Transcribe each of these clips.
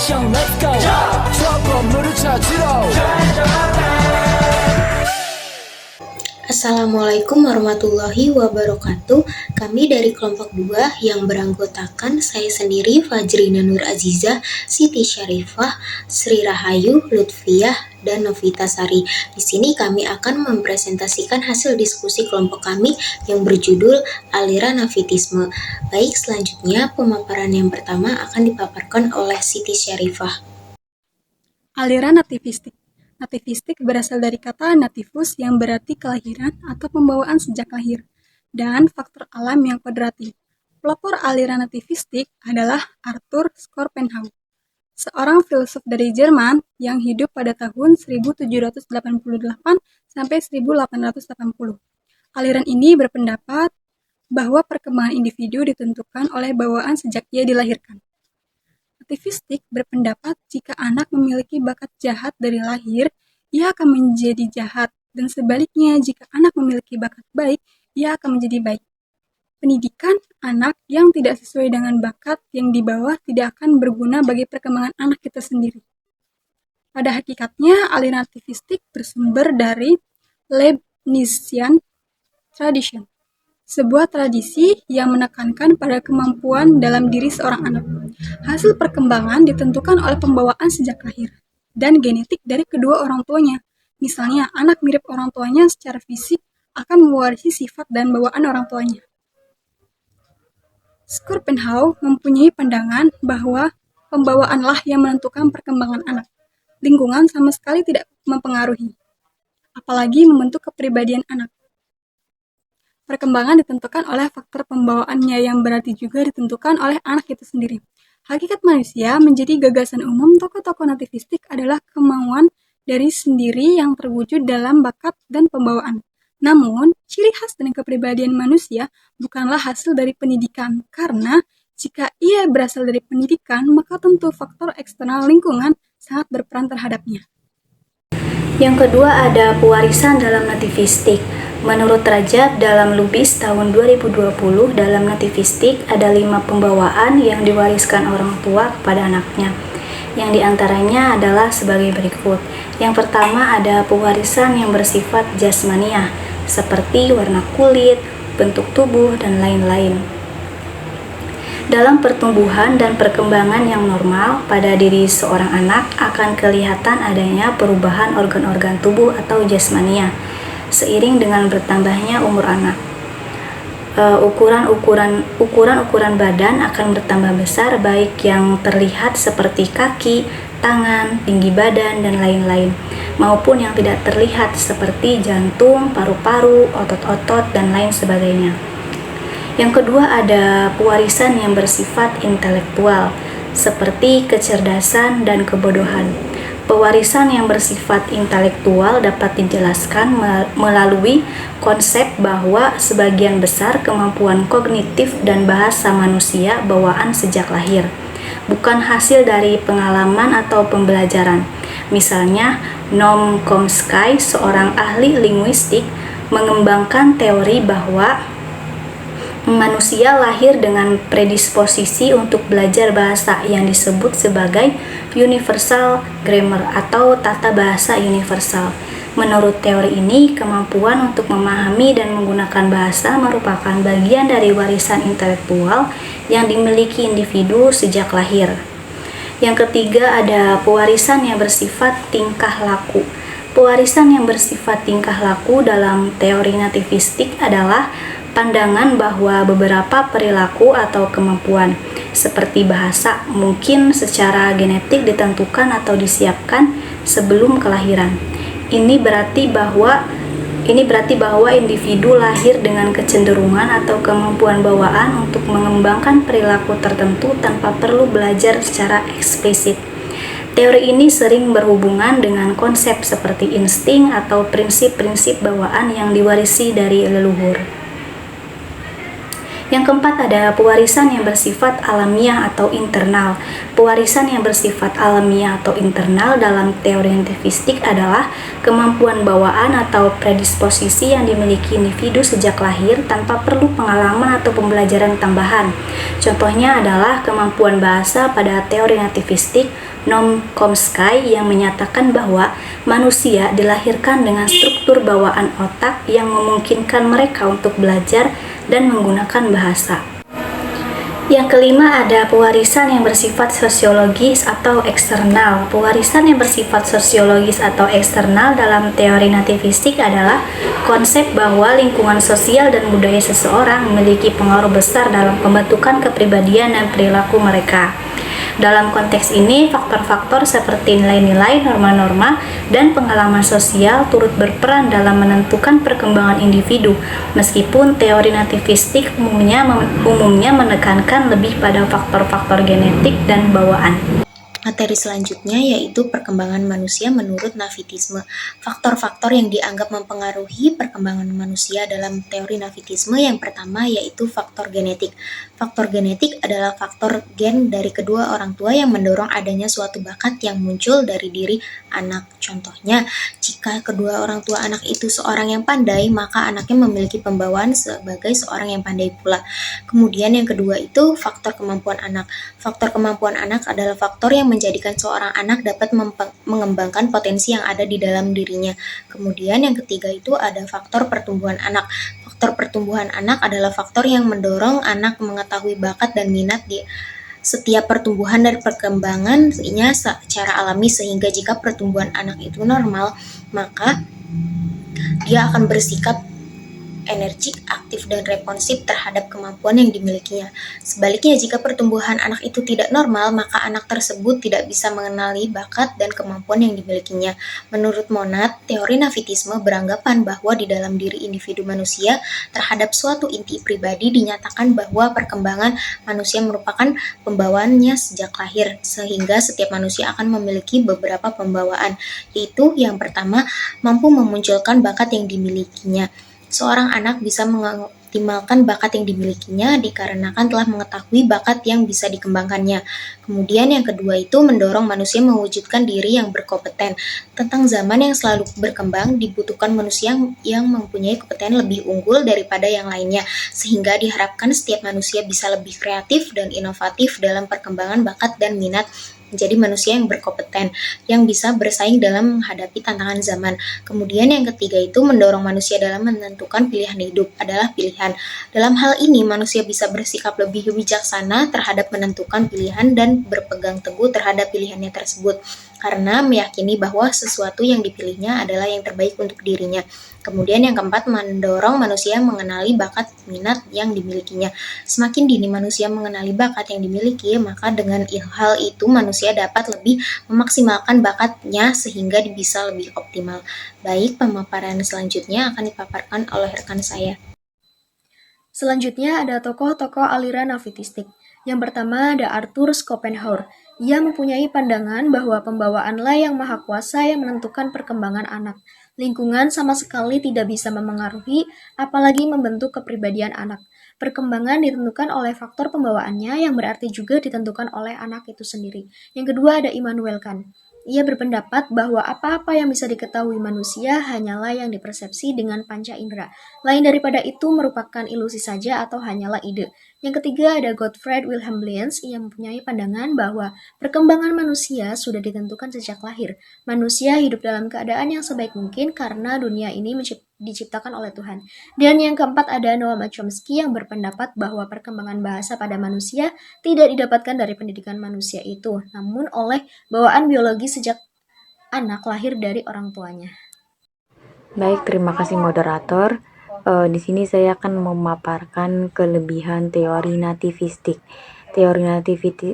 action, let's go. 저 건물을 찾으러. Assalamualaikum warahmatullahi wabarakatuh. Kami dari kelompok 2 yang beranggotakan saya sendiri, Fajrina Nur Azizah, Siti Syarifah, Sri Rahayu, Lutfiah, dan Novita Sari. Di sini kami akan mempresentasikan hasil diskusi kelompok kami yang berjudul Aliran Nafitisme. Baik, selanjutnya pemaparan yang pertama akan dipaparkan oleh Siti Syarifah. Aliran nativistik. Nativistik berasal dari kata nativus yang berarti kelahiran atau pembawaan sejak lahir, dan faktor alam yang kodrati. Pelopor aliran nativistik adalah Arthur Schopenhauer, seorang filsuf dari Jerman yang hidup pada tahun 1788 sampai 1880. Aliran ini berpendapat bahwa perkembangan individu ditentukan oleh bawaan sejak ia dilahirkan. Nativistik berpendapat jika anak memiliki bakat jahat dari lahir, ia akan menjadi jahat, dan sebaliknya jika anak memiliki bakat baik, ia akan menjadi baik. Pendidikan anak yang tidak sesuai dengan bakat yang dibawa tidak akan berguna bagi perkembangan anak kita sendiri. Pada hakikatnya, aliran nativistik bersumber dari Leibnizian tradition, sebuah tradisi yang menekankan pada kemampuan dalam diri seorang anak. Hasil perkembangan ditentukan oleh pembawaan sejak lahir dan genetik dari kedua orang tuanya. Misalnya, anak mirip orang tuanya secara fisik akan mewarisi sifat dan bawaan orang tuanya. Schopenhauer mempunyai pandangan bahwa pembawaanlah yang menentukan perkembangan anak. Lingkungan sama sekali tidak mempengaruhi, apalagi membentuk kepribadian anak. Perkembangan ditentukan oleh faktor pembawaannya yang berarti juga ditentukan oleh anak itu sendiri. Hakikat manusia menjadi gagasan umum tokoh-tokoh nativistik adalah kemauan dari sendiri yang terwujud dalam bakat dan pembawaan. Namun, ciri khas dan kepribadian manusia bukanlah hasil dari pendidikan, karena jika ia berasal dari pendidikan, maka tentu faktor eksternal lingkungan sangat berperan terhadapnya. Yang kedua ada pewarisan dalam nativistik. Menurut Rajab dalam Lubis tahun 2020, dalam nativistik ada 5 pembawaan yang diwariskan orang tua kepada anaknya. Yang diantaranya adalah sebagai berikut. Yang pertama ada pewarisan yang bersifat jasmaniah, seperti warna kulit, bentuk tubuh, dan lain-lain. Dalam pertumbuhan dan perkembangan yang normal, pada diri seorang anak akan kelihatan adanya perubahan organ-organ tubuh atau jasmania seiring dengan bertambahnya umur anak. Ukuran badan akan bertambah besar, baik yang terlihat seperti kaki, tangan, tinggi badan, dan lain-lain, maupun yang tidak terlihat seperti jantung, paru-paru, otot-otot, dan lain sebagainya. Yang kedua ada pewarisan yang bersifat intelektual, seperti kecerdasan dan kebodohan. Pewarisan yang bersifat intelektual dapat dijelaskan melalui konsep bahwa sebagian besar kemampuan kognitif dan bahasa manusia bawaan sejak lahir, bukan hasil dari pengalaman atau pembelajaran. Misalnya, Noam Chomsky, seorang ahli linguistik, mengembangkan teori bahwa manusia lahir dengan predisposisi untuk belajar bahasa yang disebut sebagai universal grammar atau tata bahasa universal. Menurut teori ini, kemampuan untuk memahami dan menggunakan bahasa merupakan bagian dari warisan intelektual yang dimiliki individu sejak lahir. Yang ketiga ada pewarisan yang bersifat tingkah laku. Pewarisan yang bersifat tingkah laku dalam teori nativistik adalah pandangan bahwa beberapa perilaku atau kemampuan seperti bahasa mungkin secara genetik ditentukan atau disiapkan sebelum kelahiran. Ini berarti bahwa individu lahir dengan kecenderungan atau kemampuan bawaan untuk mengembangkan perilaku tertentu tanpa perlu belajar secara eksplisit. Teori ini sering berhubungan dengan konsep seperti insting atau prinsip-prinsip bawaan yang diwarisi dari leluhur. Yang keempat ada pewarisan yang bersifat alamiah atau internal. Pewarisan yang bersifat alamiah atau internal dalam teori nativistik adalah kemampuan bawaan atau predisposisi yang dimiliki individu sejak lahir tanpa perlu pengalaman atau pembelajaran tambahan. Contohnya adalah kemampuan bahasa pada teori nativistik Noam Chomsky yang menyatakan bahwa manusia dilahirkan dengan struktur bawaan otak yang memungkinkan mereka untuk belajar dan menggunakan bahasa. Yang kelima ada pewarisan yang bersifat sosiologis atau eksternal. Pewarisan yang bersifat sosiologis atau eksternal dalam teori nativistik adalah konsep bahwa lingkungan sosial dan budaya seseorang memiliki pengaruh besar dalam pembentukan kepribadian dan perilaku mereka. Dalam konteks ini, faktor-faktor seperti nilai-nilai, norma-norma, dan pengalaman sosial turut berperan dalam menentukan perkembangan individu, meskipun teori nativistik umumnya menekankan lebih pada faktor-faktor genetik dan bawaan. Materi selanjutnya yaitu perkembangan manusia menurut Navitisme. Faktor-faktor yang dianggap mempengaruhi perkembangan manusia dalam teori Navitisme yang pertama yaitu faktor genetik. Faktor genetik adalah faktor gen dari kedua orang tua yang mendorong adanya suatu bakat yang muncul dari diri anak. Contohnya, jika kedua orang tua anak itu seorang yang pandai, maka anaknya memiliki pembawaan sebagai seorang yang pandai pula. Kemudian yang kedua itu faktor kemampuan anak. Faktor kemampuan anak adalah faktor yang menjadikan seorang anak dapat mengembangkan potensi yang ada di dalam dirinya. Kemudian yang ketiga itu ada faktor pertumbuhan anak. Faktor pertumbuhan anak adalah faktor yang mendorong anak mengetahui bakat dan minat di setiap pertumbuhan dan perkembangannya secara alami, sehingga jika pertumbuhan anak itu normal, maka dia akan bersikap energik, aktif, dan responsif terhadap kemampuan yang dimilikinya. Sebaliknya, jika pertumbuhan anak itu tidak normal, maka anak tersebut tidak bisa mengenali bakat dan kemampuan yang dimilikinya. Menurut Monod, teori Navitisme beranggapan bahwa di dalam diri individu manusia terhadap suatu inti pribadi dinyatakan bahwa perkembangan manusia merupakan pembawaannya sejak lahir, sehingga setiap manusia akan memiliki beberapa pembawaan, yaitu yang pertama, mampu memunculkan bakat yang dimilikinya. Seorang anak bisa mengoptimalkan bakat yang dimilikinya dikarenakan telah mengetahui bakat yang bisa dikembangkannya. Kemudian yang kedua itu mendorong manusia mewujudkan diri yang berkompeten. Tentang zaman yang selalu berkembang, dibutuhkan manusia yang mempunyai kompetensi lebih unggul daripada yang lainnya, sehingga diharapkan setiap manusia bisa lebih kreatif dan inovatif dalam perkembangan bakat dan minat, menjadi manusia yang berkompeten, yang bisa bersaing dalam menghadapi tantangan zaman. Kemudian yang ketiga itu mendorong manusia dalam menentukan pilihan hidup adalah pilihan. Dalam hal ini, manusia bisa bersikap lebih bijaksana terhadap menentukan pilihan dan berpegang teguh terhadap pilihannya tersebut, karena meyakini bahwa sesuatu yang dipilihnya adalah yang terbaik untuk dirinya. Kemudian yang keempat, mendorong manusia mengenali bakat minat yang dimilikinya. Semakin dini manusia mengenali bakat yang dimiliki, maka dengan hal itu manusia dapat lebih memaksimalkan bakatnya sehingga bisa lebih optimal. Baik, pemaparan selanjutnya akan dipaparkan oleh rekan saya. Selanjutnya ada tokoh-tokoh aliran Navitistik. Yang pertama ada Arthur Schopenhauer. Ia mempunyai pandangan bahwa pembawaanlah yang maha kuasa yang menentukan perkembangan anak. Lingkungan sama sekali tidak bisa memengaruhi, apalagi membentuk kepribadian anak. Perkembangan ditentukan oleh faktor pembawaannya yang berarti juga ditentukan oleh anak itu sendiri. Yang kedua ada Immanuel Kant. Ia berpendapat bahwa apa-apa yang bisa diketahui manusia hanyalah yang dipersepsi dengan panca indera. Lain daripada itu merupakan ilusi saja atau hanyalah ide. Yang ketiga ada Gottfried Wilhelm Leibniz yang mempunyai pandangan bahwa perkembangan manusia sudah ditentukan sejak lahir. Manusia hidup dalam keadaan yang sebaik mungkin karena dunia ini diciptakan oleh Tuhan. Dan yang keempat ada Noam Chomsky yang berpendapat bahwa perkembangan bahasa pada manusia tidak didapatkan dari pendidikan manusia itu, namun oleh bawaan biologi sejak anak lahir dari orang tuanya. Baik, terima kasih moderator. Di sini saya akan memaparkan kelebihan teori nativistik. Teori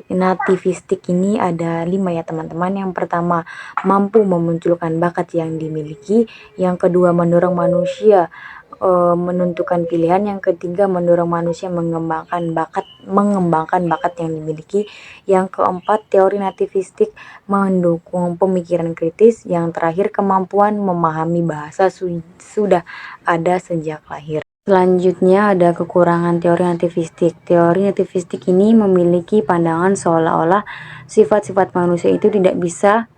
nativistik ini ada 5 ya teman-teman. Yang pertama, mampu memunculkan bakat yang dimiliki. Yang kedua, mendorong manusia menentukan pilihan. Yang ketiga, mendorong manusia mengembangkan bakat yang dimiliki. Yang keempat, teori nativistik mendukung pemikiran kritis. Yang terakhir, kemampuan memahami bahasa sudah ada sejak lahir. Selanjutnya ada kekurangan teori nativistik. Teori nativistik ini memiliki pandangan seolah-olah sifat-sifat manusia itu tidak bisa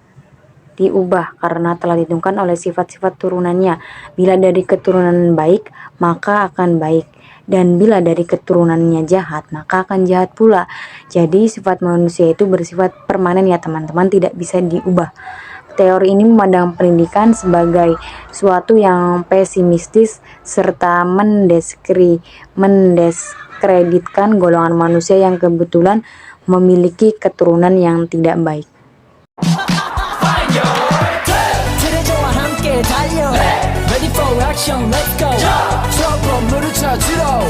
diubah karena telah ditentukan oleh sifat-sifat turunannya. Bila dari keturunan baik, maka akan baik. Dan bila dari keturunannya jahat, maka akan jahat pula. Jadi sifat manusia itu bersifat permanen ya teman-teman, tidak bisa diubah. Teori ini memandang pendidikan sebagai suatu yang pesimistis serta mendiskreditkan golongan manusia yang kebetulan memiliki keturunan yang tidak baik. 트레저와 함께 달려 Ready for action let's go 저 건물을 찾으러